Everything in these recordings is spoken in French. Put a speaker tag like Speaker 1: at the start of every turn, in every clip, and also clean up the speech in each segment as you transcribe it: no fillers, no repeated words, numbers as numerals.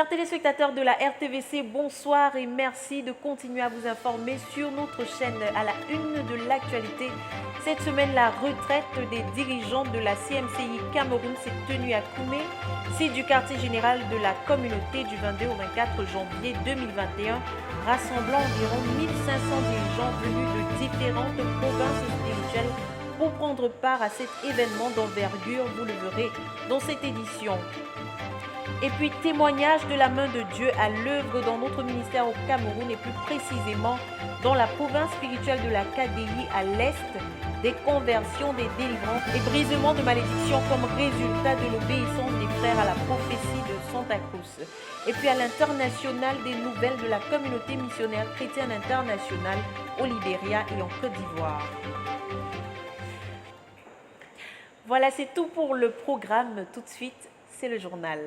Speaker 1: Chers téléspectateurs de la RTVC, bonsoir et merci de continuer à vous informer sur notre chaîne à la une de l'actualité. Cette semaine, la retraite des dirigeants de la CMCI Cameroun s'est tenue à Koumé, site du quartier général de la communauté du 22 au 24 janvier 2021, rassemblant environ 1500 dirigeants venus de différentes provinces spirituelles pour prendre part à cet événement d'envergure, vous le verrez dans cette édition. Et puis, témoignage de la main de Dieu à l'œuvre dans notre ministère au Cameroun et plus précisément dans la province spirituelle de la KDI à l'est, des conversions, des délivrances et brisements de malédictions comme résultat de l'obéissance des frères à la prophétie de Santa Cruz. Et puis à l'international, des nouvelles de la communauté missionnaire chrétienne internationale au Libéria et en Côte d'Ivoire. Voilà, c'est tout pour le programme. Tout de suite, c'est le journal.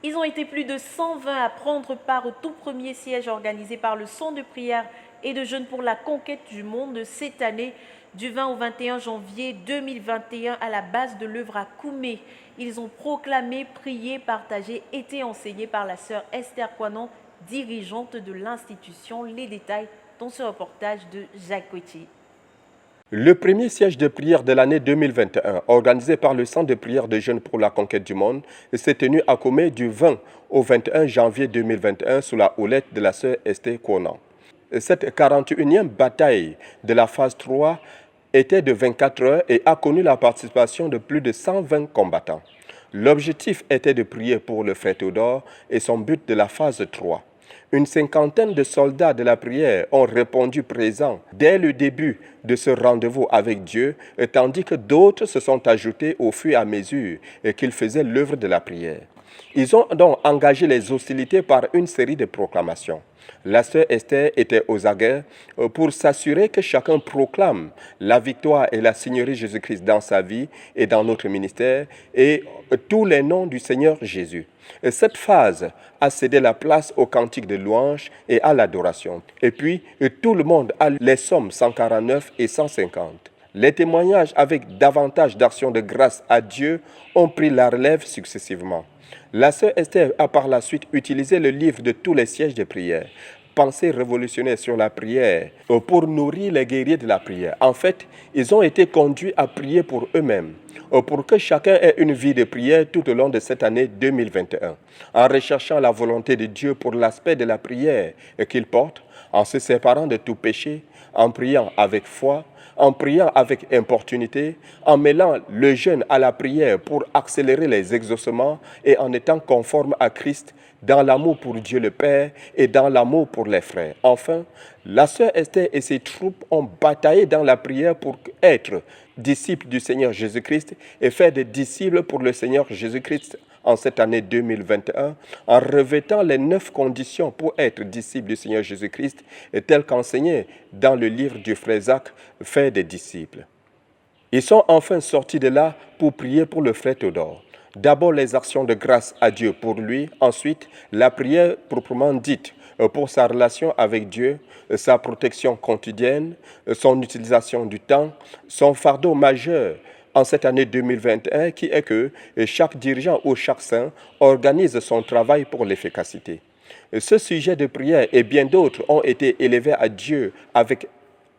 Speaker 1: Ils ont été plus de 120 à prendre part au tout premier siège organisé par le Centre de prière et de jeûne pour la conquête du monde cette année, du 20 au 21 janvier 2021 à la base de l'œuvre à Koumé. Ils ont proclamé, prié, partagé, été enseignés par la sœur Esther Kouanon, dirigeante de l'institution. Les détails dans ce reportage de Jacques Coetti.
Speaker 2: Le premier siège de prière de l'année 2021, organisé par le Centre de prière de jeunes pour la conquête du monde, s'est tenu à Koumé du 20 au 21 janvier 2021 sous la houlette de la sœur Esther Kouanon. Cette 41e bataille de la phase 3 était de 24 heures et a connu la participation de plus de 120 combattants. L'objectif était de prier pour le frère Théodore et son but de la phase 3. Une cinquantaine de soldats de la prière ont répondu présents dès le début de ce rendez-vous avec Dieu, tandis que d'autres se sont ajoutés au fur et à mesure qu'ils faisaient l'œuvre de la prière. Ils ont donc engagé les hostilités par une série de proclamations. La sœur Esther était aux aguets pour s'assurer que chacun proclame la victoire et la Seigneurie Jésus-Christ dans sa vie et dans notre ministère et tous les noms du Seigneur Jésus. Cette phase a cédé la place au cantique de louange et à l'adoration. Et puis, tout le monde a les psaumes 149 et 150. Les témoignages avec davantage d'actions de grâce à Dieu ont pris la relève successivement. La sœur Esther a par la suite utilisé le livre de tous les sièges de prière, Pensées révolutionnaires sur la prière, pour nourrir les guerriers de la prière. En fait, ils ont été conduits à prier pour eux-mêmes, pour que chacun ait une vie de prière tout au long de cette année 2021, en recherchant la volonté de Dieu pour l'aspect de la prière qu'il porte, en se séparant de tout péché, en priant avec foi, en priant avec importunité, en mêlant le jeûne à la prière pour accélérer les exaucements et en étant conforme à Christ dans l'amour pour Dieu le Père et dans l'amour pour les frères. Enfin, la sœur Esther et ses troupes ont bataillé dans la prière pour être disciples du Seigneur Jésus-Christ et faire des disciples pour le Seigneur Jésus-Christ en cette année 2021, en revêtant les 9 conditions pour être disciple du Seigneur Jésus-Christ, telles qu'enseignées dans le livre du frère Zach, Faire des disciples. Ils sont enfin sortis de là pour prier pour le frère Théodore. D'abord les actions de grâce à Dieu pour lui, ensuite la prière proprement dite pour sa relation avec Dieu, sa protection quotidienne, son utilisation du temps, son fardeau majeur en cette année 2021 qui est que chaque dirigeant ou chaque saint organise son travail pour l'efficacité. Ce sujet de prière et bien d'autres ont été élevés à Dieu avec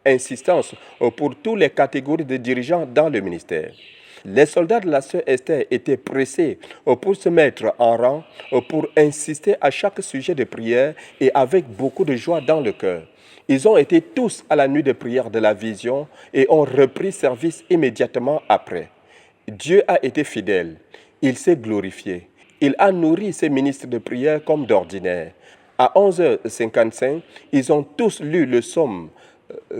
Speaker 2: insistance pour toutes les catégories de dirigeants dans le ministère. Les soldats de la sœur Esther étaient pressés pour se mettre en rang, pour insister à chaque sujet de prière et avec beaucoup de joie dans le cœur. Ils ont été tous à la nuit de prière de la vision et ont repris service immédiatement après. Dieu a été fidèle, il s'est glorifié. Il a nourri ses ministres de prière comme d'ordinaire. À 11h55, ils ont tous lu le psaume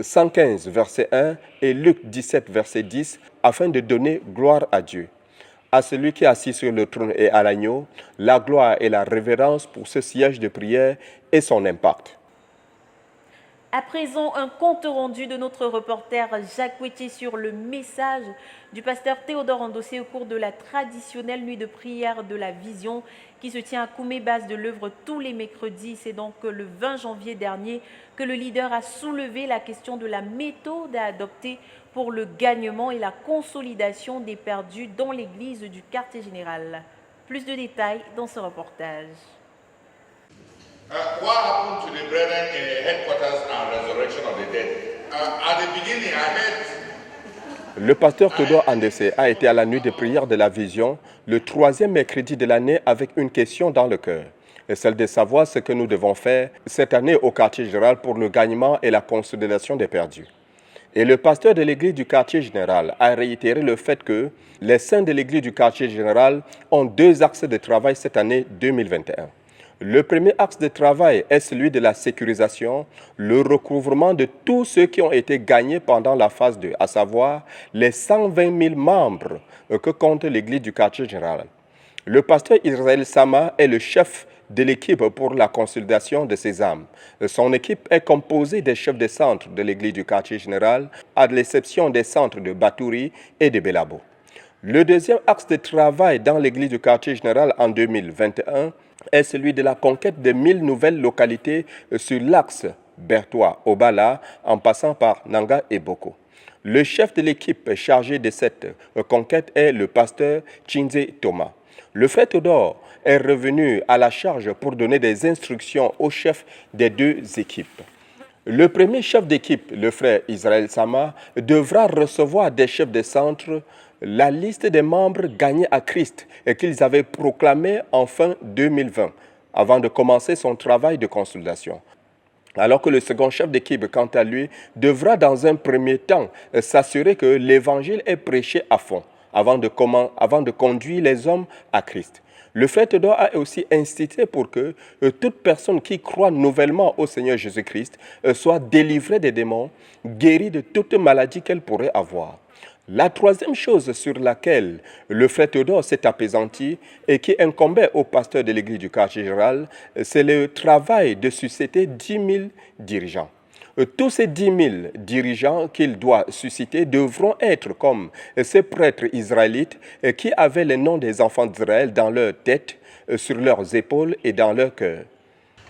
Speaker 2: 115, verset 1 et Luc 17, verset 10, afin de donner gloire à Dieu. À celui qui est assis sur le trône et à l'agneau, la gloire et la révérence pour ce siège de prière et son impact.
Speaker 1: À présent, un compte rendu de notre reporter Jacques Ouetier sur le message du pasteur Théodore Andossé au cours de la traditionnelle nuit de prière de la Vision qui se tient à Koumé, base de l'œuvre tous les mercredis. C'est donc le 20 janvier dernier que le leader a soulevé la question de la méthode à adopter pour le gagnement et la consolidation des perdus dans l'église du quartier général. Plus de détails dans ce reportage.
Speaker 3: What happened to the brethren in the headquarters and resurrection of the dead? At the beginning, I heard.
Speaker 2: Le pasteur Théodore Andessé a été à la nuit de prière de la Vision, le 3e mercredi de l'année, avec une question dans le cœur, et celle de savoir ce que nous devons faire cette année au quartier général pour le gagnement et la consolidation des perdus. Et le pasteur de l'église du quartier général a réitéré le fait que les saints de l'église du quartier général ont 2 axes de travail cette année 2021. Le premier axe de travail est celui de la sécurisation, le recouvrement de tous ceux qui ont été gagnés pendant la phase 2, à savoir les 120 000 membres que compte l'église du quartier général. Le pasteur Israël Sama est le chef de l'équipe pour la consolidation de ces âmes. Son équipe est composée des chefs de centre de l'église du quartier général, à l'exception des centres de Batouri et de Belabo. Le deuxième axe de travail dans l'église du quartier général en 2021 est celui de la conquête de 1000 nouvelles localités sur l'axe Bertois-Obala en passant par Nanga et Boko. Le chef de l'équipe chargé de cette conquête est le pasteur Chinze Thomas. Le frère Théodore est revenu à la charge pour donner des instructions aux chefs des 2 équipes. Le premier chef d'équipe, le frère Israël Sama, devra recevoir des chefs de centre la liste des membres gagnés à Christ et qu'ils avaient proclamé en fin 2020, avant de commencer son travail de consolidation. Alors que le second chef d'équipe, quant à lui, devra dans un premier temps s'assurer que l'évangile est prêché à fond, avant de conduire les hommes à Christ. Le frère Théodore a aussi insisté pour que toute personne qui croit nouvellement au Seigneur Jésus-Christ soit délivrée des démons, guérie de toute maladie qu'elle pourrait avoir. La troisième chose sur laquelle le frère Théodore s'est apaisanti et qui incombait au pasteur de l'église du quartier général, c'est le travail de susciter 10 000 dirigeants. Tous ces 10 000 dirigeants qu'il doit susciter devront être comme ces prêtres israélites qui avaient les noms des enfants d'Israël dans leur tête, sur leurs épaules et dans leur cœur.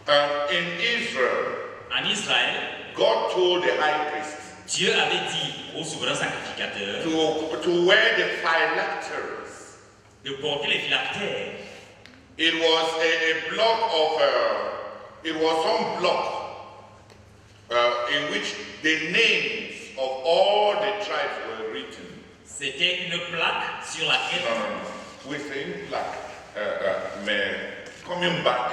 Speaker 3: En
Speaker 4: Israël,
Speaker 3: God told the high priest
Speaker 4: Dieu avait dit au souverain sacrificateur
Speaker 3: to wear the phylacteries.
Speaker 4: de porter les phylactères.
Speaker 3: It was a block of, it was some block in which the names of all the tribes were written.
Speaker 4: C'était une plaque sur laquelle...
Speaker 3: Oui, c'est une plaque. Mais comme une bande,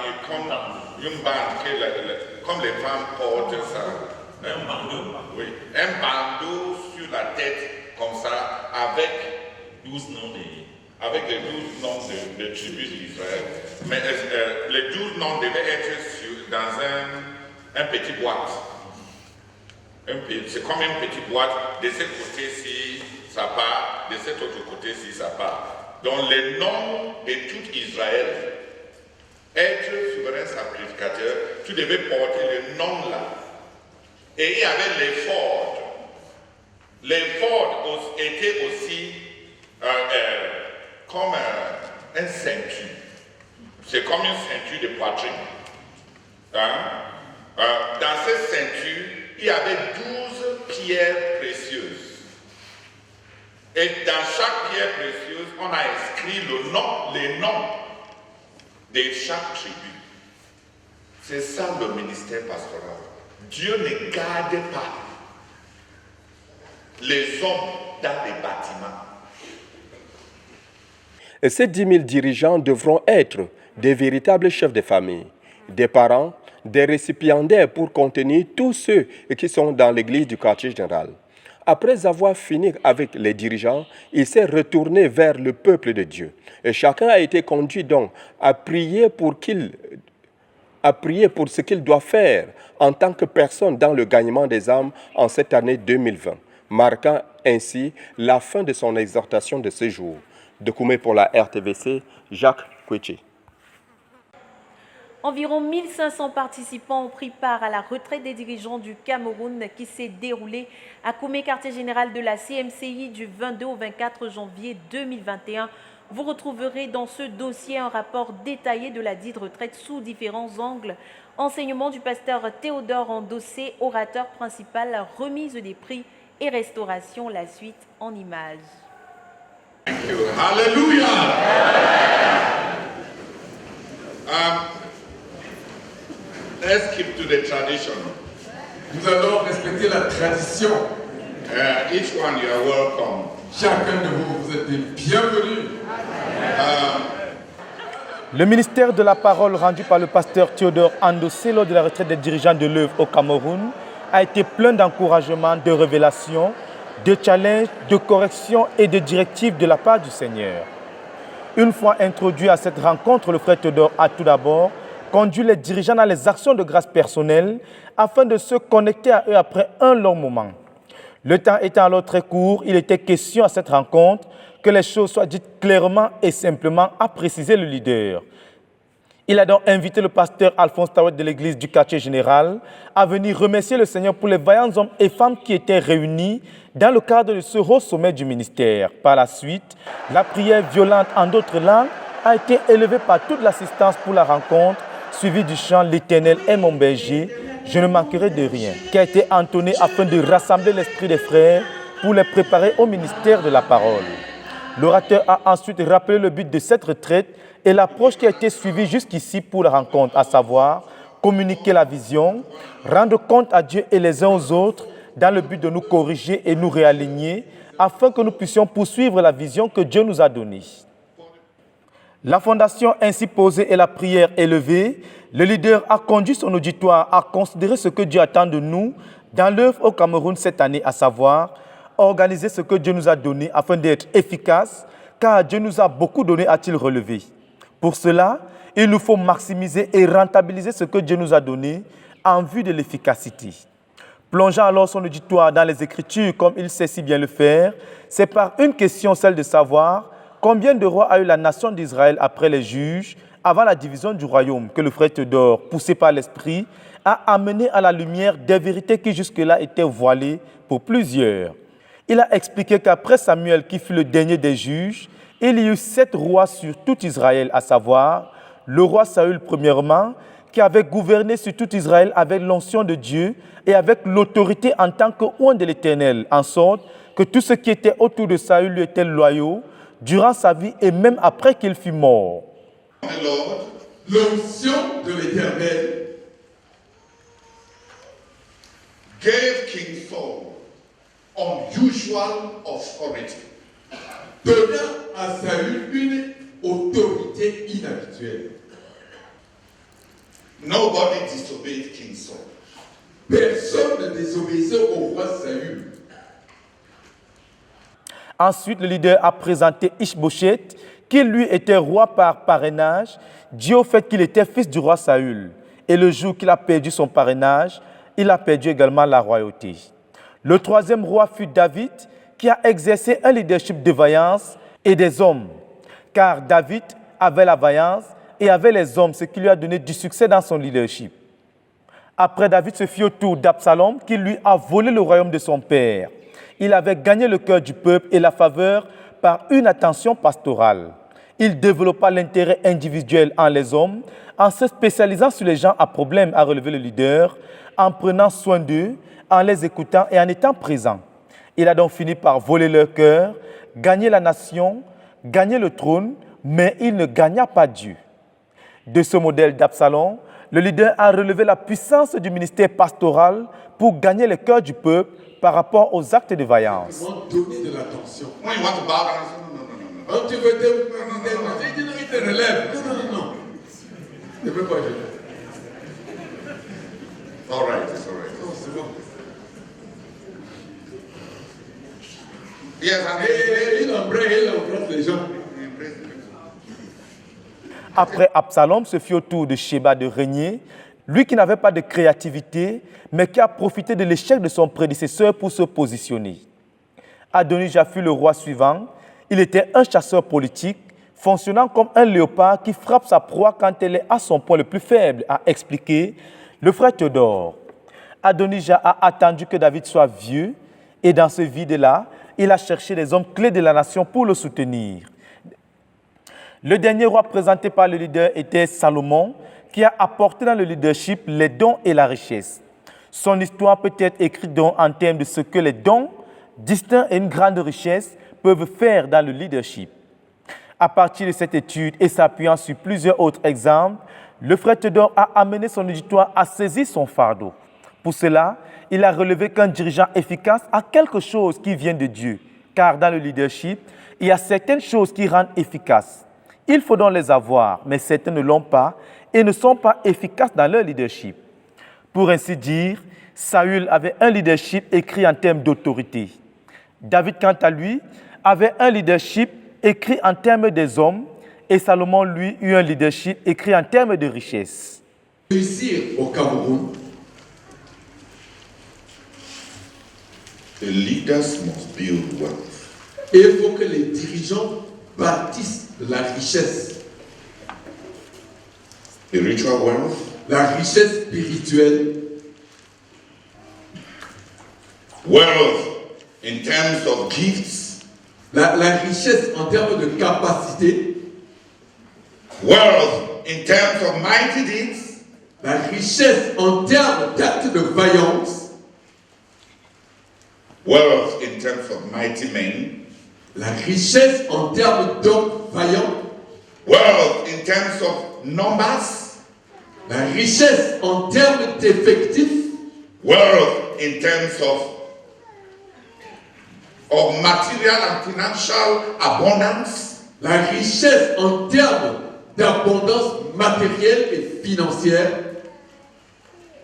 Speaker 3: comme les femmes portent ça.
Speaker 4: Un bandeau.
Speaker 3: Oui, un bandeau sur la tête, comme ça, avec
Speaker 4: 12 noms des...
Speaker 3: Avec les 12 noms de tribus d'Israël. Mais les 12 noms devaient être dans un petit boîte. C'est comme une petite boîte. De ce côté-ci, ça part. De cet autre côté-ci, ça part. Donc les noms de tout Israël, être souverain sacrificateur, tu devais porter le nom là. Et il y avait les Fords. Les Fords étaient aussi comme un ceinture. C'est comme une ceinture de poitrine. Dans cette ceinture, il y avait 12 pierres précieuses. Et dans chaque pierre précieuse, on a inscrit les noms de chaque tribu. C'est ça le ministère pastoral. Dieu ne garde pas les hommes dans les bâtiments.
Speaker 2: Et ces 10 000 dirigeants devront être des véritables chefs de famille, des parents, des récipiendaires pour contenir tous ceux qui sont dans l'église du quartier général. Après avoir fini avec les dirigeants, il s'est retourné vers le peuple de Dieu. Et chacun a été conduit donc à prier pour ce qu'il doit faire en tant que personne dans le gagnement des âmes en cette année 2020, marquant ainsi la fin de son exhortation de ce jour. De Koumé pour la RTVC, Jacques Ouetier.
Speaker 1: Environ 1500 participants ont pris part à la retraite des dirigeants du Cameroun qui s'est déroulée à Koumé, quartier général de la CMCI du 22 au 24 janvier 2021. Vous retrouverez dans ce dossier un rapport détaillé de la dite retraite sous différents angles. Enseignement du pasteur Théodore Endossé, orateur principal, remise des prix et restauration, la suite en images.
Speaker 3: Thank you. Hallelujah. Let's keep to the tradition.
Speaker 5: Nous allons respecter la tradition.
Speaker 3: Each one, you are welcome.
Speaker 5: Chacun de vous, vous êtes les bienvenus.
Speaker 6: Le ministère de la parole rendu par le pasteur Théodore Endossé lors de la retraite des dirigeants de l'œuvre au Cameroun a été plein d'encouragement, de révélations, de challenges, de corrections et de directives de la part du Seigneur. Une fois introduit à cette rencontre, le frère Théodore a tout d'abord conduit les dirigeants dans les actions de grâce personnelles afin de se connecter à eux après un long moment. Le temps étant alors très court, il était question à cette rencontre que les choses soient dites clairement et simplement, a précisé le leader. Il a donc invité le pasteur Alphonse Tawet de l'église du quartier général à venir remercier le Seigneur pour les vaillants hommes et femmes qui étaient réunis dans le cadre de ce haut sommet du ministère. Par la suite, la prière violente en d'autres langues a été élevée par toute l'assistance pour la rencontre, suivie du chant « L'Éternel est mon berger, je ne manquerai de rien », qui a été entonné afin de rassembler l'esprit des frères pour les préparer au ministère de la parole. L'orateur a ensuite rappelé le but de cette retraite et l'approche qui a été suivie jusqu'ici pour la rencontre, à savoir communiquer la vision, rendre compte à Dieu et les uns aux autres dans le but de nous corriger et nous réaligner afin que nous puissions poursuivre la vision que Dieu nous a donnée. La fondation ainsi posée et la prière élevée, le leader a conduit son auditoire à considérer ce que Dieu attend de nous dans l'œuvre au Cameroun cette année, à savoir organiser ce que Dieu nous a donné afin d'être efficace, car Dieu nous a beaucoup donné, a-t-il relevé. Pour cela, il nous faut maximiser et rentabiliser ce que Dieu nous a donné en vue de l'efficacité. Plongeant alors son auditoire dans les Écritures comme il sait si bien le faire, c'est par une question, celle de savoir combien de rois a eu la nation d'Israël après les juges, avant la division du royaume, que le frère Théodore, poussé par l'Esprit, a amené à la lumière des vérités qui jusque-là étaient voilées pour plusieurs. Il a expliqué qu'après Samuel, qui fut le dernier des juges, il y eut 7 rois sur tout Israël, à savoir le roi Saül premièrement, qui avait gouverné sur tout Israël avec l'onction de Dieu et avec l'autorité en tant que oint de l'Éternel, en sorte que tous ceux qui étaient autour de Saül lui étaient loyaux durant sa vie et même après qu'il fût mort.
Speaker 5: L'onction de l'Éternel
Speaker 3: Gave King Saul unusual authority.
Speaker 5: donna à Saül une autorité inhabituelle.
Speaker 3: Nobody disobeyed King Saul.
Speaker 5: Personne ne désobéissait au roi Saül.
Speaker 6: Ensuite, le leader a présenté Ishbosheth, qui lui était roi par parrainage, dû au fait qu'il était fils du roi Saül. Et le jour qu'il a perdu son parrainage, il a perdu également la royauté. Le troisième roi fut David, qui a exercé un leadership de vaillance et des hommes. Car David avait la vaillance et avait les hommes, ce qui lui a donné du succès dans son leadership. Après David, ce fut au tour d'Absalom, qui lui a volé le royaume de son père. Il avait gagné le cœur du peuple et la faveur par une attention pastorale. Il développa l'intérêt individuel en les hommes, en se spécialisant sur les gens à problème, a relevé le leader, en prenant soin d'eux, en les écoutant et en étant présent. Il a donc fini par voler leur cœur, gagner la nation, gagner le trône, mais il ne gagna pas Dieu. De ce modèle d'Absalom, le leader a relevé la puissance du ministère pastoral pour gagner le cœur du peuple par rapport aux actes de vaillance.
Speaker 5: Ils vont donner de l'attention.
Speaker 3: When you want to bow down, no.
Speaker 5: Quand tu veux il te relève. Non. Ne veux pas jeter.
Speaker 3: All right, it's all right.
Speaker 5: Non, c'est bon.
Speaker 3: Yes,
Speaker 5: Et il embrasse les gens.
Speaker 6: Après Absalom, ce fut au tour de Sheba de régner, lui qui n'avait pas de créativité, mais qui a profité de l'échec de son prédécesseur pour se positionner. Adonijah fut le roi suivant. Il était un chasseur politique, fonctionnant comme un léopard qui frappe sa proie quand elle est à son point le plus faible, a expliqué le frère Théodore. Adonijah a attendu que David soit vieux et dans ce vide-là, il a cherché les hommes clés de la nation pour le soutenir. Le dernier roi présenté par le leader était Salomon, qui a apporté dans le leadership les dons et la richesse. Son histoire peut être écrite donc en termes de ce que les dons, distincts et une grande richesse, peuvent faire dans le leadership. À partir de cette étude et s'appuyant sur plusieurs autres exemples, le frère Théodore a amené son auditoire à saisir son fardeau. Pour cela, il a relevé qu'un dirigeant efficace a quelque chose qui vient de Dieu, car dans le leadership, il y a certaines choses qui rendent efficaces. Il faut donc les avoir, mais certains ne l'ont pas et ne sont pas efficaces dans leur leadership. Pour ainsi dire, Saül avait un leadership écrit en termes d'autorité. David, quant à lui, avait un leadership écrit en termes des hommes et Salomon, lui, eut un leadership écrit en termes de richesse.
Speaker 5: Réussir au Cameroun,
Speaker 3: The leaders must build wealth.
Speaker 5: et il faut que les dirigeants bâtissent la richesse.
Speaker 3: Spiritual wealth,
Speaker 5: La richesse spirituelle,
Speaker 3: wealth in terms of gifts,
Speaker 5: la richesse en termes de capacité,
Speaker 3: wealth in terms of mighty deeds,
Speaker 5: la richesse en termes d'actes de vaillance,
Speaker 3: wealth in terms of mighty men,
Speaker 5: la richesse en termes d'hommes vaillants,
Speaker 3: wealth in terms of numbers,
Speaker 5: la richesse en termes d'effectifs,
Speaker 3: wealth in terms of material and financial abundance,
Speaker 5: la richesse en termes d'abondance matérielle et financière,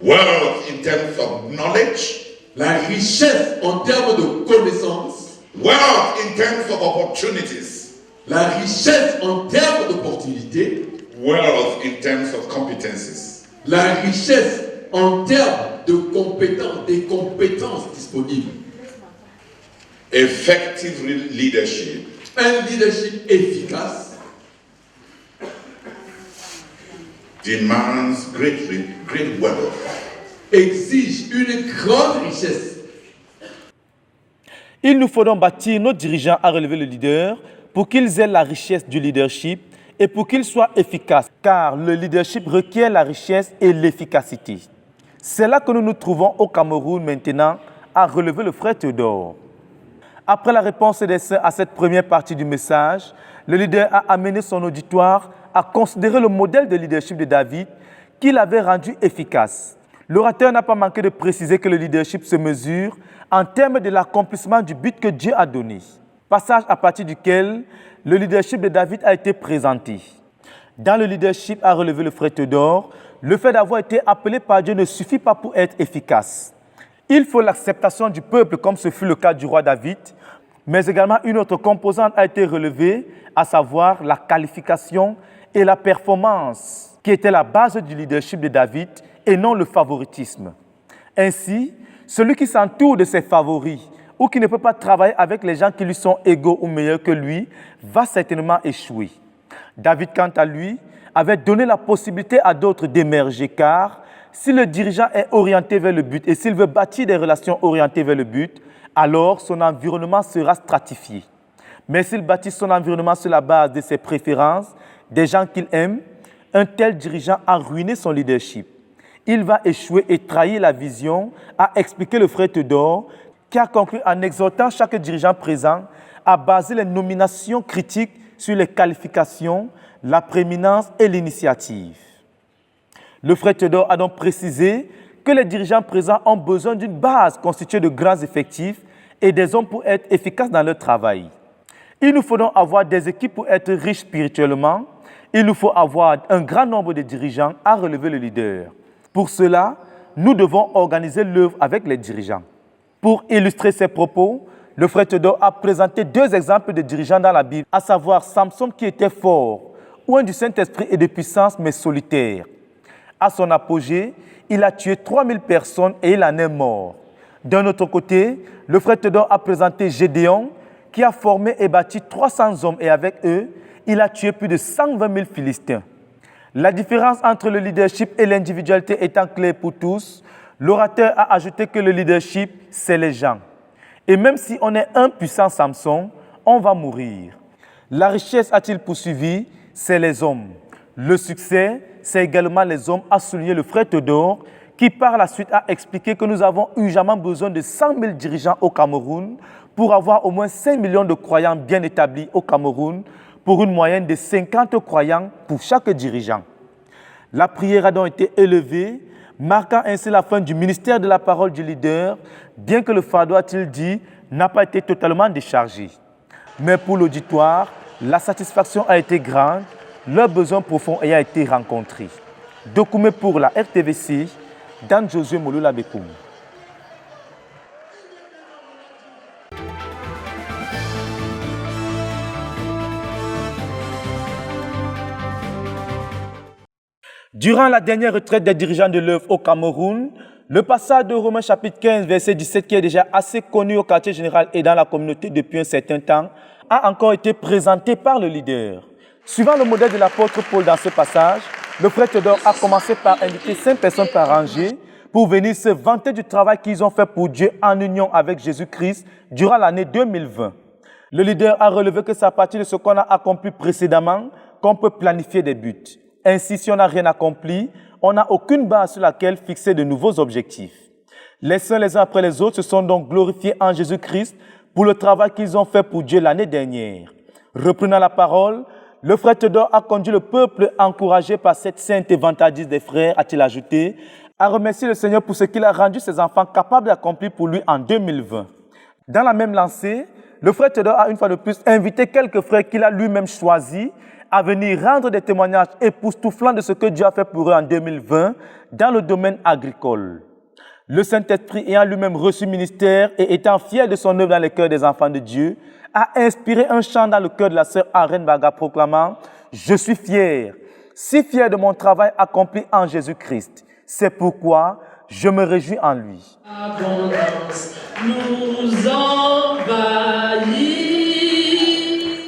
Speaker 3: wealth in terms of knowledge,
Speaker 5: la richesse en termes de connaissances,
Speaker 3: wealth in terms of opportunities,
Speaker 5: la richesse en termes d'opportunités,
Speaker 3: wealth in terms of competencies.
Speaker 5: la richesse en termes de compétences, des compétences disponibles.
Speaker 3: Effective leadership
Speaker 5: Un leadership efficace
Speaker 3: demands great wealth.
Speaker 5: exige une grande richesse.
Speaker 6: Il nous faut donc bâtir nos dirigeants à relever le leader pour qu'ils aient la richesse du leadership et pour qu'ils soient efficaces, car le leadership requiert la richesse et l'efficacité. C'est là que nous nous trouvons au Cameroun maintenant à relever le frère Théodore. Après la réponse des saints à cette première partie du message, le leader a amené son auditoire à considérer le modèle de leadership de David qu'il avait rendu efficace. L'orateur n'a pas manqué de préciser que le leadership se mesure en termes de l'accomplissement du but que Dieu a donné. Passage à partir duquel le leadership de David a été présenté. Dans le leadership à relever le frère Théodore, le fait d'avoir été appelé par Dieu ne suffit pas pour être efficace. Il faut l'acceptation du peuple comme ce fut le cas du roi David, mais également une autre composante a été relevée, à savoir la qualification et la performance, qui était la base du leadership de David et non le favoritisme. Ainsi, celui qui s'entoure de ses favoris ou qui ne peut pas travailler avec les gens qui lui sont égaux ou meilleurs que lui va certainement échouer. David, quant à lui, avait donné la possibilité à d'autres d'émerger, car si le dirigeant est orienté vers le but et s'il veut bâtir des relations orientées vers le but, alors son environnement sera stratifié. Mais s'il bâtit son environnement sur la base de ses préférences, des gens qu'il aime, un tel dirigeant a ruiné son leadership. Il va échouer et trahir la vision, a expliqué le frère Théodore, qui a conclu en exhortant chaque dirigeant présent à baser les nominations critiques sur les qualifications, la prééminence et l'initiative. Le frère Théodore a donc précisé que les dirigeants présents ont besoin d'une base constituée de grands effectifs et des hommes pour être efficaces dans leur travail. Il nous faut donc avoir des équipes pour être riches spirituellement. Il nous faut avoir un grand nombre de dirigeants à relever le leader. Pour cela, nous devons organiser l'œuvre avec les dirigeants. Pour illustrer ses propos, le frère Théodore a présenté deux exemples de dirigeants dans la Bible, à savoir Samson qui était fort, loin du Saint-Esprit et de puissance, mais solitaire. À son apogée, il a tué 3000 personnes et il en est mort. D'un autre côté, le frère Théodore a présenté Gédéon, qui a formé et bâti 300 hommes et avec eux, il a tué plus de 120 000 Philistins. La différence entre le leadership et l'individualité étant claire pour tous, l'orateur a ajouté que le leadership, c'est les gens. Et même si on est un puissant Samson, on va mourir. La richesse, a-t-il poursuivi, c'est les hommes. Le succès, c'est également les hommes, a souligné le frère Théodore, qui par la suite a expliqué que nous avons urgemment besoin de 100 000 dirigeants au Cameroun pour avoir au moins 5 millions de croyants bien établis au Cameroun, pour une moyenne de 50 croyants pour chaque dirigeant. La prière a donc été élevée, marquant ainsi la fin du ministère de la parole du leader, bien que le fardeau, a-t-il dit, n'a pas été totalement déchargé. Mais pour l'auditoire, la satisfaction a été grande, leurs besoins profonds ayant été rencontrés. Document pour la RTVC, Dan Josué Molola Bekoum. Durant la dernière retraite des dirigeants de l'œuvre au Cameroun, le passage de Romains chapitre 15, verset 17, qui est déjà assez connu au quartier général et dans la communauté depuis un certain temps, a encore été présenté par le leader. Suivant le modèle de l'apôtre Paul dans ce passage, le frère Théodore a commencé par inviter 5 personnes par rangée pour venir se vanter du travail qu'ils ont fait pour Dieu en union avec Jésus-Christ durant l'année 2020. Le leader a relevé que c'est à partir de ce qu'on a accompli précédemment qu'on peut planifier des buts. Ainsi, si on n'a rien accompli, on n'a aucune base sur laquelle fixer de nouveaux objectifs. Les uns après les autres se sont donc glorifiés en Jésus-Christ pour le travail qu'ils ont fait pour Dieu l'année dernière. Reprenant la parole, le frère Théodore a conduit le peuple, encouragé par cette sainte vantardise des frères, a-t-il ajouté, à remercier le Seigneur pour ce qu'il a rendu ses enfants capables d'accomplir pour lui en 2020. Dans la même lancée, le frère Théodore a une fois de plus invité quelques frères qu'il a lui-même choisis à venir rendre des témoignages époustouflants de ce que Dieu a fait pour eux en 2020 dans le domaine agricole. Le Saint-Esprit ayant lui-même reçu ministère et étant fier de son œuvre dans les cœurs des enfants de Dieu, a inspiré un chant dans le cœur de la sœur Arène Baga proclamant « Je suis fier, si fier de mon travail accompli en Jésus-Christ. C'est pourquoi je me réjouis en lui. »
Speaker 7: Abondance nous envahit.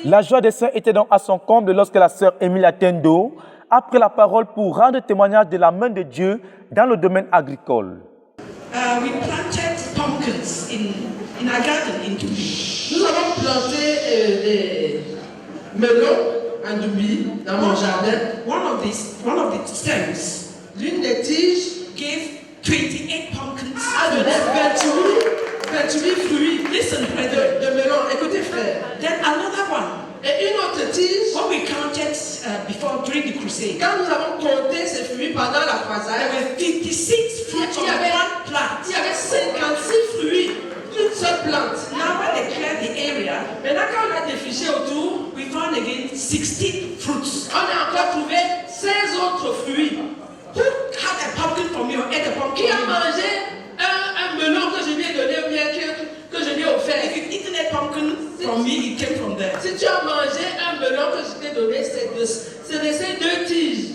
Speaker 6: La joie des saints était donc à son comble lorsque la sœur Émile Atendo a pris la parole pour rendre témoignage de la main de Dieu dans le domaine agricole.
Speaker 7: We planted pumpkins in our garden in Dubi.
Speaker 8: Nous avons planté des melons en Dubi dans mon jardin.
Speaker 7: One of the stems
Speaker 8: L'une des tiges
Speaker 7: gave 28 pumpkins.
Speaker 8: a donné 28 fruits
Speaker 7: Listen, brother.
Speaker 8: de melons. Écoutez frère.
Speaker 7: Then another one.
Speaker 8: Et une autre tige,
Speaker 7: What we counted before during the crusade,
Speaker 8: quand nous avons compté ces fruits pendant la
Speaker 7: there
Speaker 8: croisade,
Speaker 7: were 56 fruits on one plant.
Speaker 8: il y avait 56 fruits d'une seule plante.
Speaker 7: Now when they cleared the area,
Speaker 8: Maintenant quand on a défriché autour,
Speaker 7: we found again 16 fruits.
Speaker 8: on a encore trouvé 16 autres fruits.
Speaker 7: Who had a pumpkin from you or ate a pumpkin
Speaker 8: Qui a
Speaker 7: from you?
Speaker 8: mangé un melon que je lui ai donné ou bien que je lui ai offert?
Speaker 7: If you've eaten a pumpkin from me, it came from there.
Speaker 8: Si tu as mangé un melon que je t'ai donné, c'est de ces 2 tiges.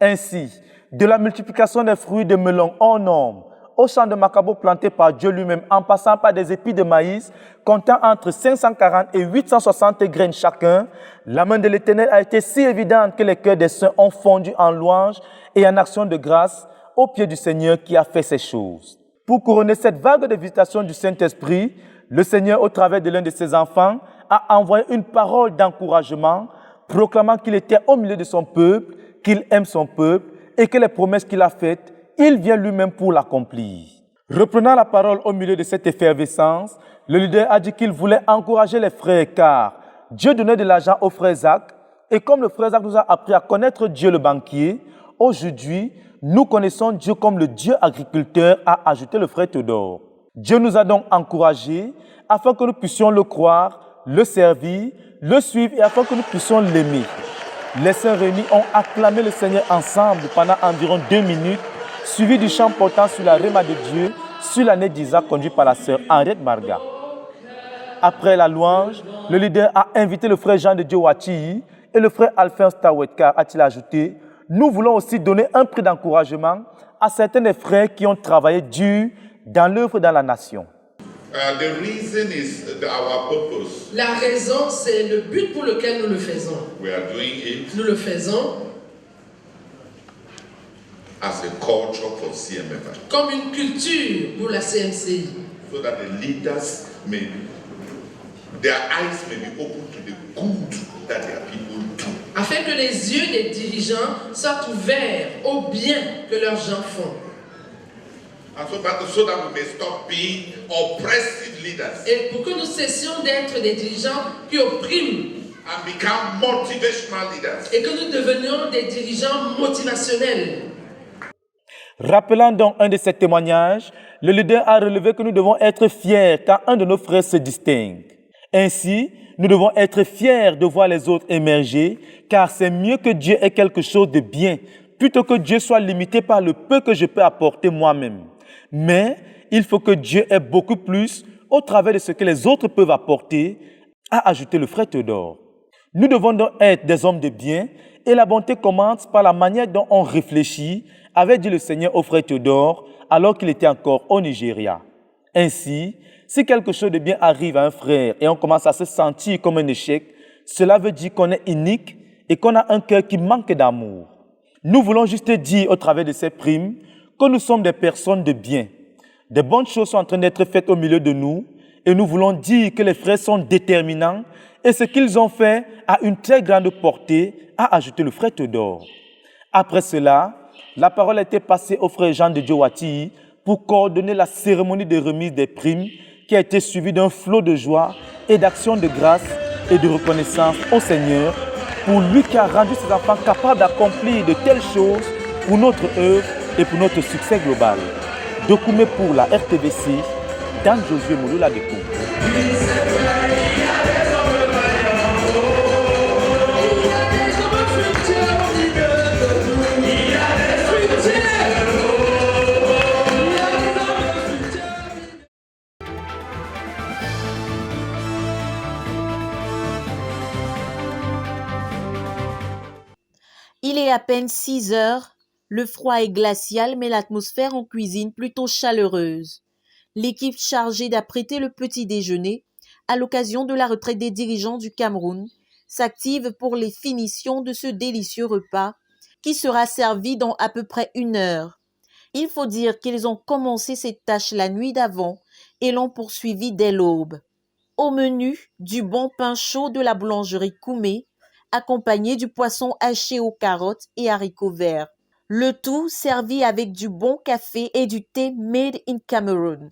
Speaker 6: Ainsi, de la multiplication des fruits de melons en nombre, au champ de Macabo planté par Dieu lui-même, en passant par des épis de maïs comptant entre 540 et 860 graines chacun, la main de l'Éternel a été si évidente que les cœurs des saints ont fondu en louange et en action de grâce au pied du Seigneur qui a fait ces choses. Pour couronner cette vague de visitation du Saint-Esprit, le Seigneur, au travers de l'un de ses enfants, a envoyé une parole d'encouragement, proclamant qu'il était au milieu de son peuple, qu'il aime son peuple et que les promesses qu'il a faites, il vient lui-même pour l'accomplir. Reprenant la parole au milieu de cette effervescence, le leader a dit qu'il voulait encourager les frères car Dieu donnait de l'argent au frère Zach et comme le frère Zach nous a appris à connaître Dieu le banquier, aujourd'hui, nous connaissons Dieu comme le Dieu agriculteur, a ajouté le frère Théodore. Dieu nous a donc encouragés afin que nous puissions le croire, le servir, le suivre et afin que nous puissions l'aimer. Les saints réunis ont acclamé le Seigneur ensemble pendant environ 2 minutes, suivi du chant portant sur la Réma de Dieu, sur l'année d'Isaac conduit par la sœur Henriette Marga. Après la louange, le leader a invité le frère Jean de Dieu Wachi et le frère Alphonse Tawetka, a-t-il ajouté. Nous voulons aussi donner un prix d'encouragement à certains des frères qui ont travaillé dur dans l'œuvre dans la nation.
Speaker 3: The reason is our purpose.
Speaker 8: La raison, c'est le but pour lequel nous le faisons.
Speaker 3: We are doing it
Speaker 8: Nous le faisons
Speaker 3: as a culture for CMFI,
Speaker 8: comme une culture pour la CMCI,
Speaker 3: so that the leaders may, their eyes may be open to the good that their people do.
Speaker 8: afin que les yeux des dirigeants soient ouverts au bien que leurs gens font.
Speaker 3: And so that we may stop being oppressive leaders
Speaker 8: Et pour que nous cessions d'être des dirigeants qui oppriment
Speaker 3: and become motivational leaders.
Speaker 8: et que nous devenions des dirigeants motivationnels.
Speaker 6: Rappelant donc un de ces témoignages, le leader a relevé que nous devons être fiers quand un de nos frères se distingue. Ainsi, nous devons être fiers de voir les autres émerger, car c'est mieux que Dieu ait quelque chose de bien, plutôt que Dieu soit limité par le peu que je peux apporter moi-même. Mais il faut que Dieu ait beaucoup plus, au travers de ce que les autres peuvent apporter, a ajouté le frère Théodore. Nous devons donc être des hommes de bien, et la bonté commence par la manière dont on réfléchit, avait dit le Seigneur au frère Théodore alors qu'il était encore au Nigeria. Ainsi, si quelque chose de bien arrive à un frère et on commence à se sentir comme un échec, cela veut dire qu'on est unique et qu'on a un cœur qui manque d'amour. Nous voulons juste dire au travers de ces primes que nous sommes des personnes de bien. Des bonnes choses sont en train d'être faites au milieu de nous et nous voulons dire que les frères sont déterminants et ce qu'ils ont fait a une très grande portée, a ajouté le frère Théodore. Après cela, la parole a été passée au frère Jean de Djowati pour coordonner la cérémonie de remise des primes qui a été suivie d'un flot de joie et d'action de grâce et de reconnaissance au Seigneur pour lui qui a rendu ses enfants capables d'accomplir de telles choses pour notre œuvre et pour notre succès global. Document pour la RTVC, Dan Josué Mouloula Dekou.
Speaker 1: Il est à peine 6 heures, le froid est glacial mais l'atmosphère en cuisine plutôt chaleureuse. L'équipe chargée d'apprêter le petit déjeuner, à l'occasion de la retraite des dirigeants du Cameroun, s'active pour les finitions de ce délicieux repas qui sera servi dans à peu près 1 heure. Il faut dire qu'ils ont commencé cette tâche la nuit d'avant et l'ont poursuivi dès l'aube. Au menu, du bon pain chaud de la boulangerie Koumé, accompagné du poisson haché aux carottes et haricots verts. Le tout servi avec du bon café et du thé made in Cameroon.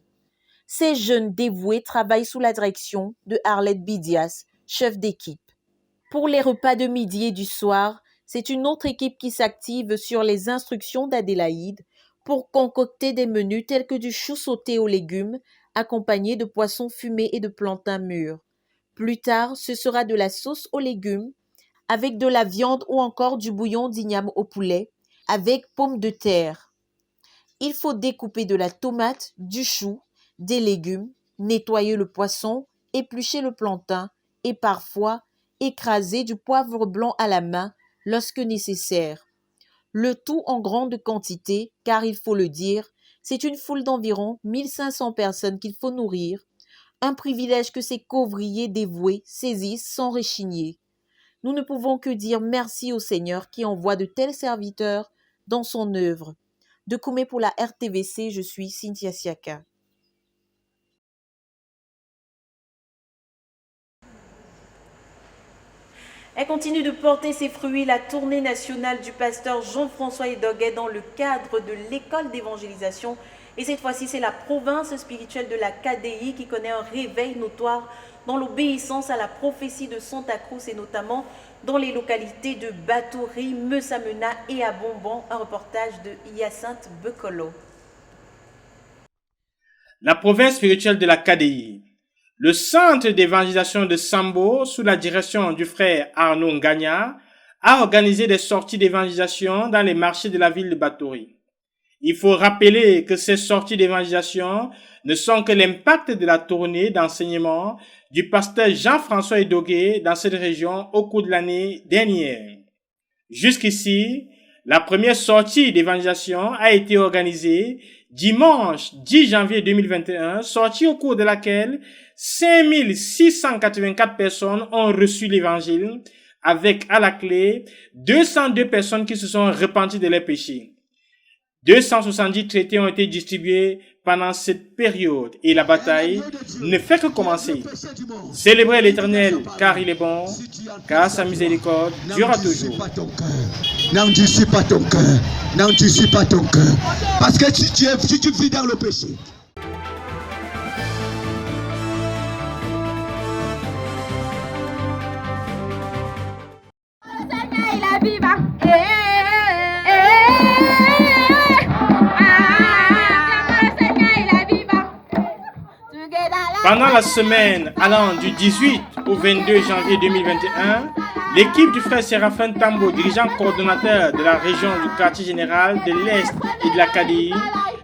Speaker 1: Ces jeunes dévoués travaillent sous la direction de Arlette Bidias, chef d'équipe. Pour les repas de midi et du soir, c'est une autre équipe qui s'active sur les instructions d'Adélaïde pour concocter des menus tels que du chou sauté aux légumes, accompagné de poissons fumés et de plantains mûrs. Plus tard, ce sera de la sauce aux légumes, avec de la viande ou encore du bouillon d'igname au poulet, avec pommes de terre. Il faut découper de la tomate, du chou, des légumes, nettoyer le poisson, éplucher le plantain et parfois écraser du poivre blanc à la main lorsque nécessaire. Le tout en grande quantité, car il faut le dire, c'est une foule d'environ 1500 personnes qu'il faut nourrir, un privilège que ces couvriers dévoués saisissent sans rechigner. Nous ne pouvons que dire merci au Seigneur qui envoie de tels serviteurs dans son œuvre. De Koumé pour la RTVC, je suis Cynthia Siaka. Elle continue de porter ses fruits, la tournée nationale du pasteur Jean-François Edoguet dans le cadre de l'école d'évangélisation. Et cette fois-ci, c'est la province spirituelle de la KDI qui connaît un réveil notoire dans l'obéissance à la prophétie de Santa Cruz et notamment dans les localités de Batouri, Messamena et Abomban. Un reportage de Hyacinthe Bekolo.
Speaker 9: La province spirituelle de la KDI. Le centre d'évangélisation de Sambo, sous la direction du frère Arnaud Ngagna, a organisé des sorties d'évangélisation dans les marchés de la ville de Batouri. Il faut rappeler que ces sorties d'évangélisation ne sont que l'impact de la tournée d'enseignement du pasteur Jean-François Edoguet dans cette région au cours de l'année dernière. Jusqu'ici, la première sortie d'évangélisation a été organisée dimanche 10 janvier 2021, sortie au cours de laquelle 5684 personnes ont reçu l'évangile, avec à la clé 202 personnes qui se sont repenties de leurs péchés. 270 traités ont été distribués pendant cette période et la bataille ne fait que commencer. Célébrez l'Éternel car il est bon, car sa miséricorde durera toujours.
Speaker 10: N'endurcis pas ton cœur, n'endurcis pas ton cœur, parce que si tu vis dans le péché.
Speaker 9: Pendant la semaine allant du 18 au 22 janvier 2021, l'équipe du frère Séraphin Tambo, dirigeant coordonnateur de la région du quartier général de l'Est et de la KDI,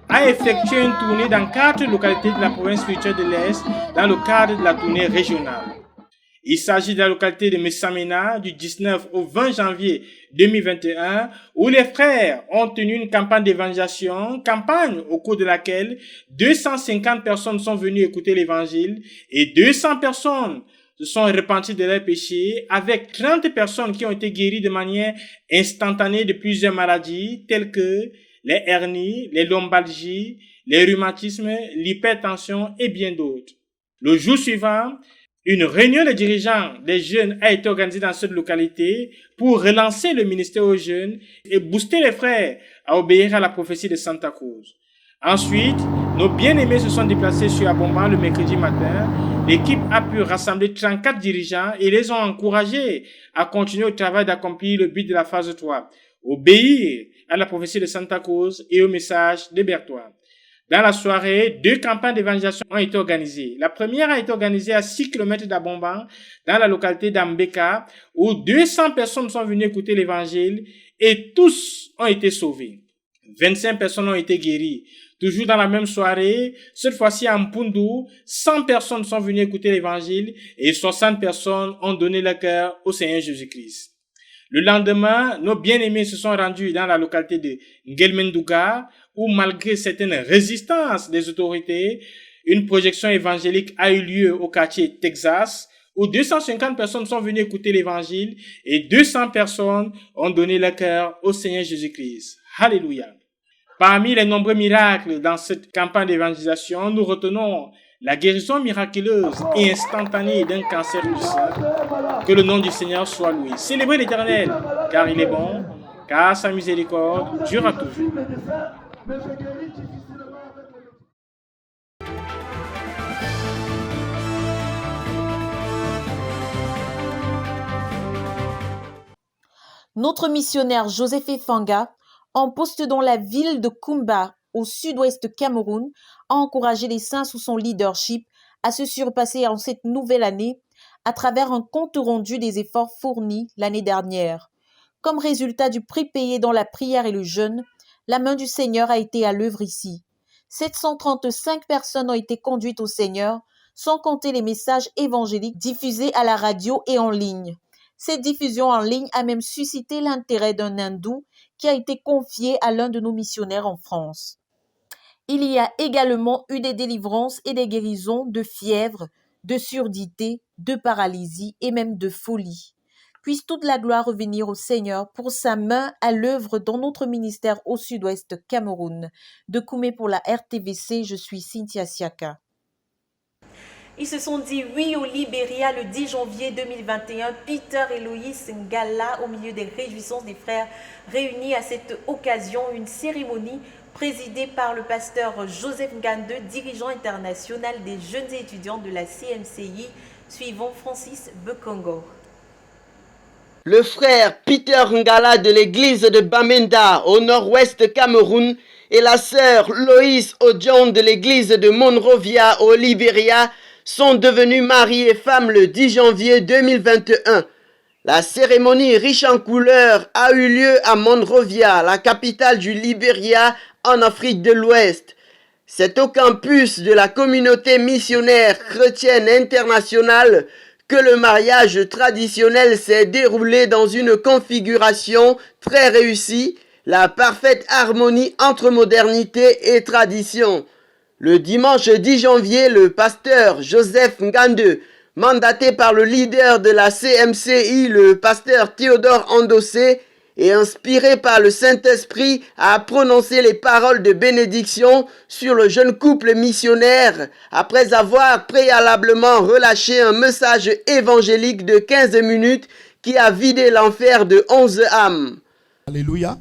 Speaker 9: a effectué une tournée dans 4 localités de la province spirituelle de l'Est dans le cadre de la tournée régionale. Il s'agit de la localité de Messamena du 19 au 20 janvier 2021 où les frères ont tenu une campagne d'évangélisation, campagne au cours de laquelle 250 personnes sont venues écouter l'évangile et 200 personnes se sont repenties de leurs péchés avec 30 personnes qui ont été guéries de manière instantanée de plusieurs maladies telles que les hernies, les lombalgies, les rhumatismes, l'hypertension et bien d'autres. Le jour suivant, une réunion des dirigeants des jeunes a été organisée dans cette localité pour relancer le ministère aux jeunes et booster les frères à obéir à la prophétie de Santa Cruz. Ensuite, nos bien-aimés se sont déplacés sur Abomban le mercredi matin. L'équipe a pu rassembler 34 dirigeants et les ont encouragés à continuer au travail d'accomplir le but de la phase 3, obéir à la prophétie de Santa Cruz et au message de Berthois. Dans la soirée, 2 campagnes d'évangélisation ont été organisées. La première a été organisée à 6 km d'Abomban, dans la localité d'Ambeka, où 200 personnes sont venues écouter l'évangile et tous ont été sauvés. 25 personnes ont été guéries. Toujours dans la même soirée, cette fois-ci à Mpundu, 100 personnes sont venues écouter l'évangile et 60 personnes ont donné leur cœur au Seigneur Jésus-Christ. Le lendemain, nos bien-aimés se sont rendus dans la localité de Ngelmendouga, où malgré certaines résistances des autorités, une projection évangélique a eu lieu au quartier Texas, où 250 personnes sont venues écouter l'évangile et 200 personnes ont donné leur cœur au Seigneur Jésus-Christ. Alléluia. Parmi les nombreux miracles dans cette campagne d'évangélisation, nous retenons la guérison miraculeuse et instantanée d'un cancer du sein. Que le nom du Seigneur soit loué. Célébrez l'Éternel, car il est bon, car sa miséricorde durera toujours.
Speaker 1: Notre missionnaire Joseph Efanga, en poste dans la ville de Kumba, au sud-ouest Cameroun, a encouragé les saints sous son leadership à se surpasser en cette nouvelle année à travers un compte rendu des efforts fournis l'année dernière. Comme résultat du prix payé dans la prière et le jeûne, la main du Seigneur a été à l'œuvre ici. 735 personnes ont été conduites au Seigneur, sans compter les messages évangéliques diffusés à la radio et en ligne. Cette diffusion en ligne a même suscité l'intérêt d'un hindou qui a été confié à l'un de nos missionnaires en France. Il y a également eu des délivrances et des guérisons de fièvre, de surdité, de paralysie et même de folie. Puisse toute la gloire revenir au Seigneur pour sa main à l'œuvre dans notre ministère au sud-ouest Cameroun. De Koumé pour la RTVC, je suis Cynthia Siaka.
Speaker 11: Ils se sont dit oui au Libéria le 10 janvier 2021. Peter et Loïs Ngala, au milieu des réjouissances des frères réunis à cette occasion, une cérémonie présidée par le pasteur Joseph Ngande, dirigeant international des jeunes étudiants de la CMCI, suivant Francis Bekongo.
Speaker 12: Le frère Peter Ngala de l'église de Bamenda au nord-ouest Cameroun et la sœur Loïs Odion de l'église de Monrovia au Libéria sont devenus mari et femme le 10 janvier 2021. La cérémonie riche en couleurs a eu lieu à Monrovia, la capitale du Libéria en Afrique de l'Ouest. C'est au campus de la communauté missionnaire chrétienne internationale que le mariage traditionnel s'est déroulé dans une configuration très réussie la parfaite harmonie entre modernité et tradition. Le dimanche 10 janvier, le pasteur Joseph Ngande, mandaté par le leader de la CMCI, le pasteur Théodore Andossé, et inspiré par le Saint-Esprit, a prononcé les paroles de bénédiction sur le jeune couple missionnaire après avoir préalablement relâché un message évangélique de 15 minutes qui a vidé l'enfer de 11 âmes.
Speaker 13: Hallelujah.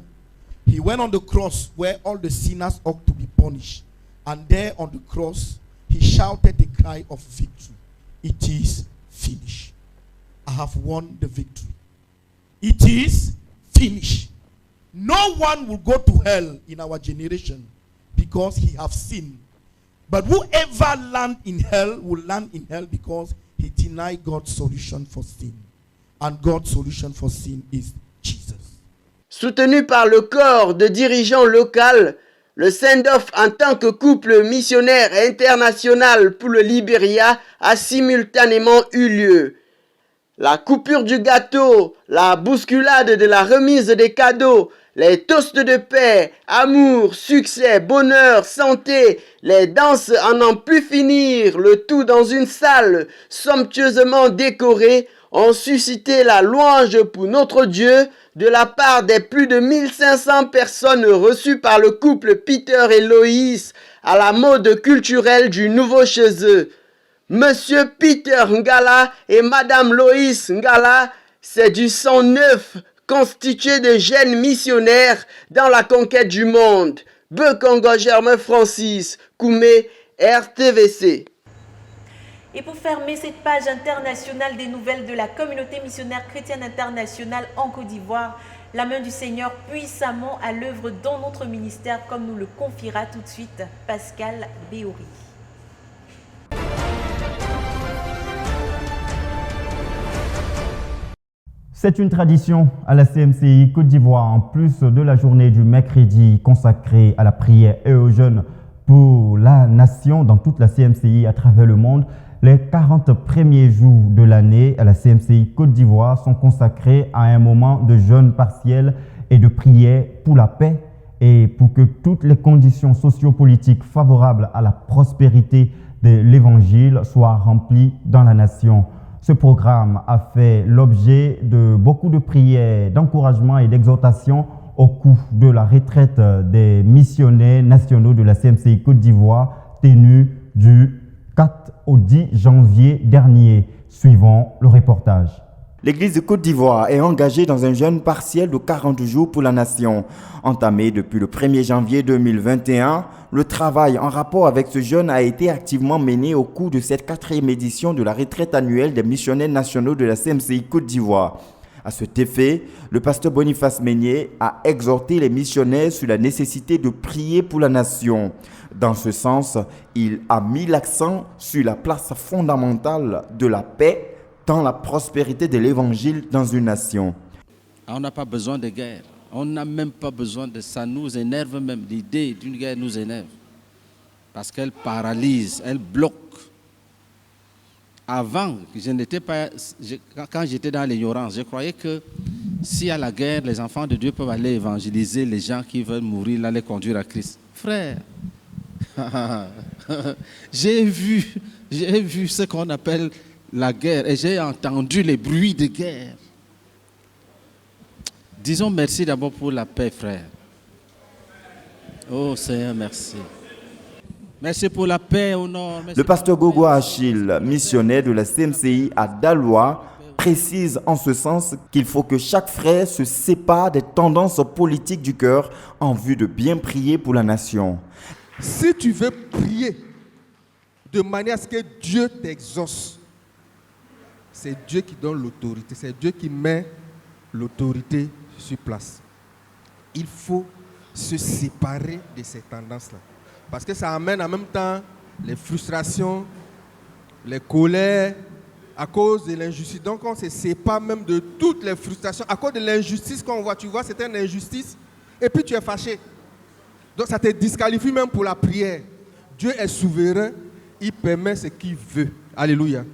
Speaker 13: He went on the cross where all the sinners ought to be punished. And there on the cross, he shouted the cry of victory. It is finished. I have won the victory. It is finished. No one will go to hell in our generation because he have sinned. But whoever land in hell will land in hell because he denied God's solution for sin. And God's solution for sin is Jesus.
Speaker 12: Soutenu par le corps de dirigeants locaux, le send-off en tant que couple missionnaire international pour le Libéria a simultanément eu lieu. La coupure du gâteau, la bousculade de la remise des cadeaux, les toasts de paix, amour, succès, bonheur, santé, les danses à n'en plus finir, le tout dans une salle somptueusement décorée, ont suscité la louange pour notre Dieu de la part des plus de 1500 personnes reçues par le couple Peter et Loïs à la mode culturelle du nouveau chez eux. Monsieur Peter Ngala et Madame Loïs Ngala, c'est du sang neuf constitué de jeunes missionnaires dans la conquête du monde. Bekongo Germain Francis, Koumé, RTVC.
Speaker 11: Et pour fermer cette page internationale des nouvelles de la communauté missionnaire chrétienne internationale en Côte d'Ivoire, la main du Seigneur puissamment à l'œuvre dans notre ministère, comme nous le confiera tout de suite Pascal Béori.
Speaker 14: C'est une tradition à la CMCI Côte d'Ivoire, en plus de la journée du mercredi consacrée à la prière et aux jeûnes pour la nation dans toute la CMCI à travers le monde. Les 40 premiers jours de l'année à la CMCI Côte d'Ivoire sont consacrés à un moment de jeûne partiel et de prière pour la paix et pour que toutes les conditions sociopolitiques favorables à la prospérité de l'Évangile soient remplies dans la nation. Ce programme a fait l'objet de beaucoup de prières, d'encouragement et d'exhortation au cours de la retraite des missionnaires nationaux de la CMCI Côte d'Ivoire tenue du 4 au 10 janvier dernier. Suivons le reportage.
Speaker 15: L'Église de Côte d'Ivoire est engagée dans un jeûne partiel de 40 jours pour la nation. Entamé depuis le 1er janvier 2021, le travail en rapport avec ce jeûne a été activement mené au cours de cette 4e édition de la retraite annuelle des missionnaires nationaux de la CMCI Côte d'Ivoire. À cet effet, le pasteur Boniface Meignier a exhorté les missionnaires sur la nécessité de prier pour la nation. Dans ce sens, il a mis l'accent sur la place fondamentale de la paix dans la prospérité de l'Évangile dans une nation.
Speaker 16: On n'a pas besoin de guerre. On n'a même pas besoin de ça. Nous énerve même. L'idée d'une guerre nous énerve. Parce qu'elle paralyse, elle bloque. Avant, quand j'étais dans l'ignorance, je croyais que s'il y a la guerre, les enfants de Dieu peuvent aller évangéliser les gens qui veulent mourir, là, les conduire à Christ. Frère, j'ai vu ce qu'on appelle la guerre et j'ai entendu les bruits de guerre. Disons merci d'abord pour la paix, frère. Oh Seigneur, merci. Merci pour la paix au nord.
Speaker 15: Le pasteur Gogo Achille, missionnaire de la CMCI à Daloa, précise en ce sens qu'il faut que chaque frère se sépare des tendances politiques du cœur en vue de bien prier pour la nation.
Speaker 13: Si tu veux prier de manière à ce que Dieu t'exauce, c'est Dieu qui donne l'autorité, c'est Dieu qui met l'autorité sur place. Il faut se séparer de ces tendances-là. Parce que ça amène en même temps les frustrations, les colères, à cause de l'injustice. Donc on se sépare même de toutes les frustrations. À cause de l'injustice qu'on voit, tu vois, c'est une injustice, et puis tu es fâché. Donc ça te disqualifie même pour la prière. Dieu est souverain, il permet ce qu'il veut. Alléluia.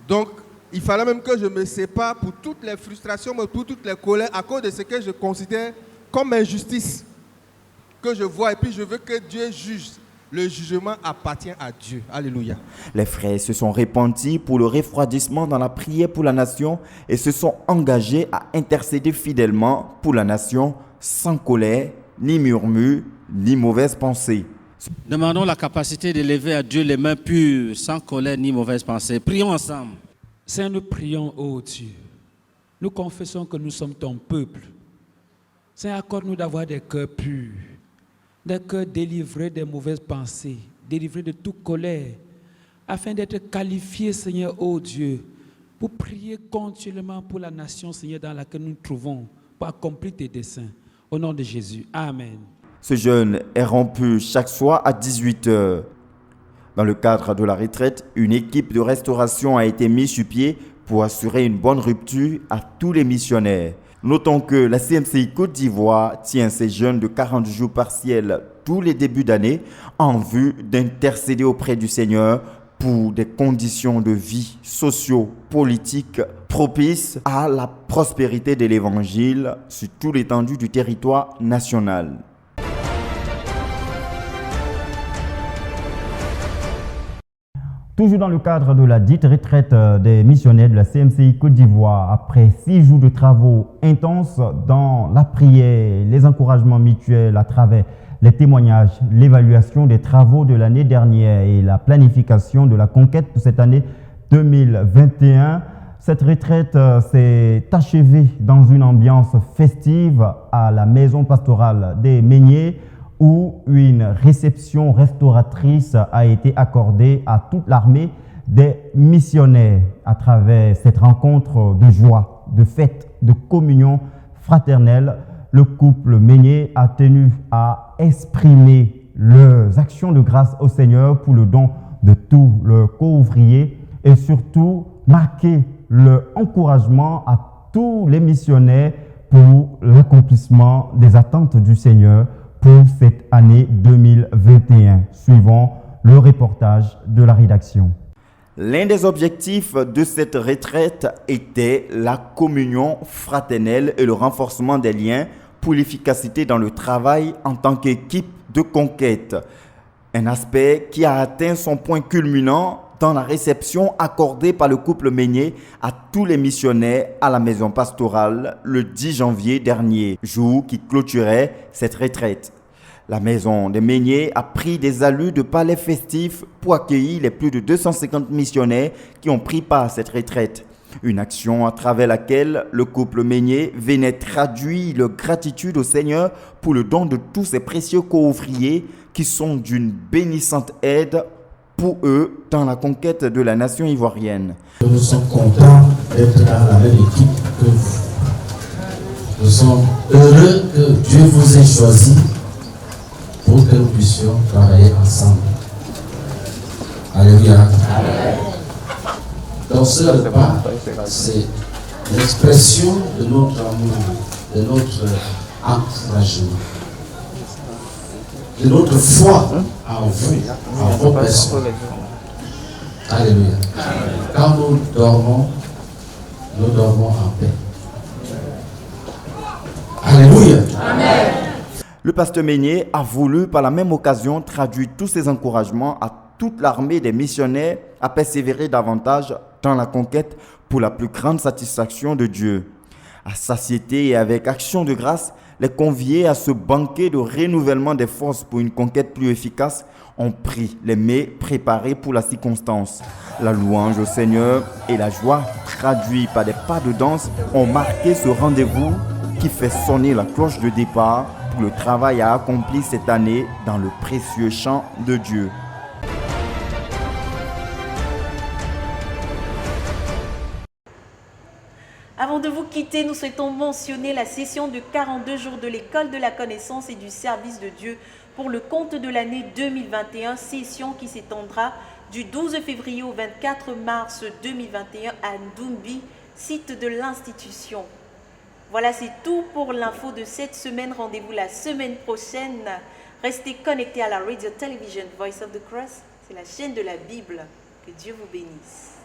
Speaker 13: Donc, il fallait même que je me sépare pour toutes les frustrations, pour toutes les colères, à cause de ce que je considère comme injustice que je vois et puis je veux que Dieu juge. Le jugement appartient à Dieu. Alléluia.
Speaker 15: Les frères se sont répandus pour le refroidissement dans la prière pour la nation et se sont engagés à intercéder fidèlement pour la nation sans colère, ni murmure, ni mauvaise pensée.
Speaker 16: Demandons la capacité d'élever à Dieu les mains pures, sans colère ni mauvaise pensée. Prions ensemble.
Speaker 17: Seigneur, nous prions, ô Dieu. Nous confessons que nous sommes ton peuple. Seigneur, accorde-nous d'avoir des cœurs purs, des cœurs délivrés des mauvaises pensées, délivrés de toute colère, afin d'être qualifiés, Seigneur, ô Dieu, pour prier continuellement pour la nation, Seigneur, dans laquelle nous nous trouvons, pour accomplir tes desseins. Au nom de Jésus. Amen.
Speaker 15: Ce jeûne est rompu chaque soir à 18h. Dans le cadre de la retraite, une équipe de restauration a été mise sur pied pour assurer une bonne rupture à tous les missionnaires. Notons que la CMCI Côte d'Ivoire tient ces jeûnes de 40 jours partiels tous les débuts d'année en vue d'intercéder auprès du Seigneur pour des conditions de vie socio-politiques propices à la prospérité de l'Évangile sur toute l'étendue du territoire national.
Speaker 14: Toujours dans le cadre de la dite retraite des missionnaires de la CMCI Côte d'Ivoire, après 6 jours de travaux intenses dans la prière, les encouragements mutuels à travers les témoignages, l'évaluation des travaux de l'année dernière et la planification de la conquête pour cette année 2021, cette retraite s'est achevée dans une ambiance festive à la maison pastorale des Meuniers, où une réception restauratrice a été accordée à toute l'armée des missionnaires. À travers cette rencontre de joie, de fête, de communion fraternelle, le couple Meunier a tenu à exprimer leurs actions de grâce au Seigneur pour le don de tous leurs co-ouvriers et surtout marquer leur encouragement à tous les missionnaires pour l'accomplissement des attentes du Seigneur pour cette année 2021. Suivons le reportage de la rédaction.
Speaker 15: L'un des objectifs de cette retraite était la communion fraternelle et le renforcement des liens pour l'efficacité dans le travail en tant qu'équipe de conquête. Un aspect qui a atteint son point culminant dans la réception accordée par le couple Meunier à tous les missionnaires à la maison pastorale le 10 janvier dernier, jour qui clôturait cette retraite. La maison des Meunier a pris des allures de palais festif pour accueillir les plus de 250 missionnaires qui ont pris part à cette retraite. Une action à travers laquelle le couple Meunier venait traduire leur gratitude au Seigneur pour le don de tous ces précieux co-ouvriers qui sont d'une bénissante aide pour eux dans la conquête de la nation ivoirienne.
Speaker 18: Nous sommes contents d'être dans la même équipe que vous. Nous sommes heureux que Dieu vous ait choisi pour que nous puissions travailler ensemble. Alléluia. Donc ce repas, c'est l'expression de notre amour, de notre encouragement, de notre foi en vous, en vos personnes. Alléluia. Quand nous dormons en paix. Alléluia. Amen.
Speaker 15: Le pasteur Meunier a voulu par la même occasion traduire tous ses encouragements à toute l'armée des missionnaires à persévérer davantage dans la conquête pour la plus grande satisfaction de Dieu. À satiété et avec action de grâce, les conviés à ce banquet de renouvellement des forces pour une conquête plus efficace ont pris les mets préparés pour la circonstance. La louange au Seigneur et la joie traduite par des pas de danse ont marqué ce rendez-vous qui fait sonner la cloche de départ pour le travail à accomplir cette année dans le précieux champ de Dieu.
Speaker 11: Avant de vous quitter, nous souhaitons mentionner la session de 42 jours de l'école de la connaissance et du service de Dieu pour le compte de l'année 2021, session qui s'étendra du 12 février au 24 mars 2021 à Ndumbi, site de l'institution. Voilà, c'est tout pour l'info de cette semaine. Rendez-vous la semaine prochaine. Restez connectés à la Radio Television Voice of the Cross. C'est la chaîne de la Bible. Que Dieu vous bénisse.